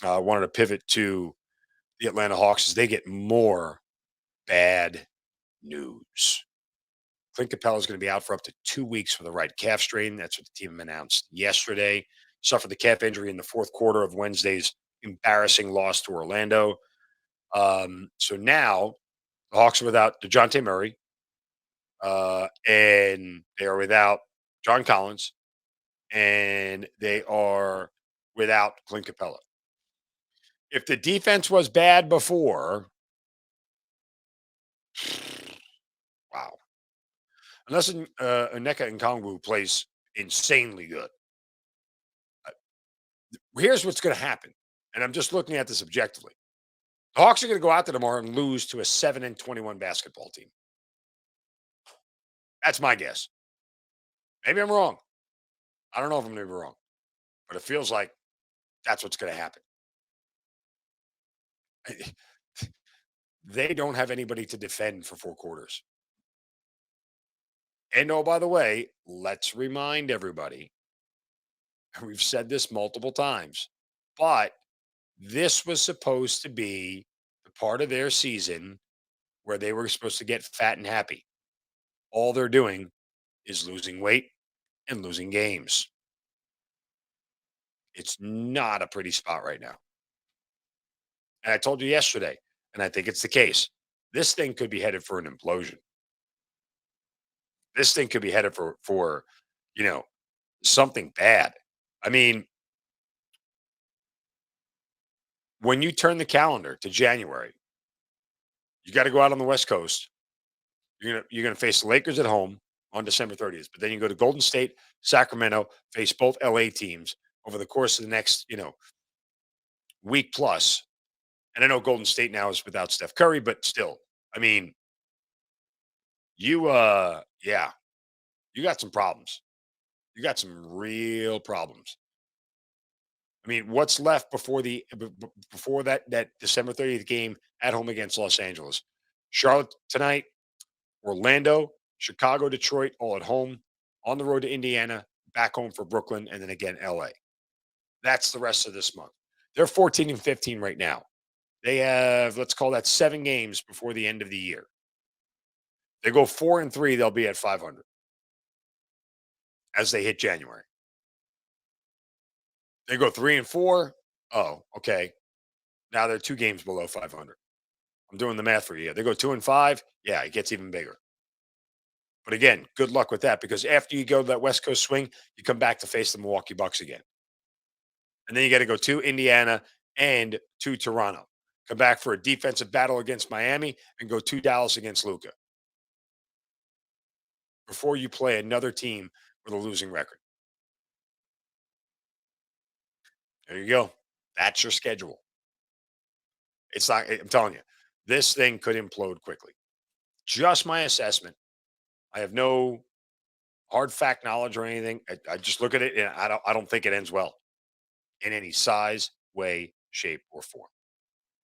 I wanted to pivot to the Atlanta Hawks as they get more bad news. Clint Capela is going to be out for up to 2 weeks with a right calf strain. That's what the team announced yesterday. Suffered the calf injury in the fourth quarter of Wednesday's embarrassing loss to Orlando. So now the Hawks are without DeJounte Murray, and they are without John Collins, and they are without Clint Capella. If the defense was bad before, wow. Unless Onyeka Nkongwu plays insanely good. Here's what's going to happen, and I'm just looking at this objectively. The Hawks are going to go out there tomorrow and lose to a 7-21 basketball team. That's my guess. Maybe I'm wrong. I don't know if I'm going to be wrong, but it feels like that's what's going to happen. They don't have anybody to defend for 4 quarters. And oh, by the way, let's remind everybody, and we've said this multiple times, but this was supposed to be the part of their season where they were supposed to get fat and happy. All they're doing is losing weight and losing games. It's not a pretty spot right now. And I told you yesterday, and I think it's the case. This thing could be headed for an implosion. This thing could be headed for you know something bad. I mean, when you turn the calendar to January, you got to go out on the West Coast. You're gonna face the Lakers at home on December 30th, but then you go to Golden State, Sacramento, face both LA teams over the course of the next week plus. And I know Golden State now is without Steph Curry, but still, I mean, yeah, you got some problems. You got some real problems. I mean, what's left before before that December 30th game at home against Los Angeles? Charlotte tonight, Orlando, Chicago, Detroit, all at home, on the road to Indiana, back home for Brooklyn, and then again LA. That's the rest of this month. They're 14 and 15 right now. They have, let's call that 7 games before the end of the year. They go 4 and 3, they'll be at 500 as they hit January. They go 3 and 4. Oh, okay. Now they're 2 games below 500. I'm doing the math for you. They go 2 and 5. Yeah, it gets even bigger. But again, good luck with that because after you go to that West Coast swing, you come back to face the Milwaukee Bucks again. And then you got to go to Indiana and to Toronto. Come back for a defensive battle against Miami and go to Dallas against Luca before you play another team with a losing record. There you go. That's your schedule. It's not, I'm telling you, this thing could implode quickly. Just my assessment. I have no hard fact knowledge or anything. I just look at it and I don't think it ends well in any size, way, shape, or form.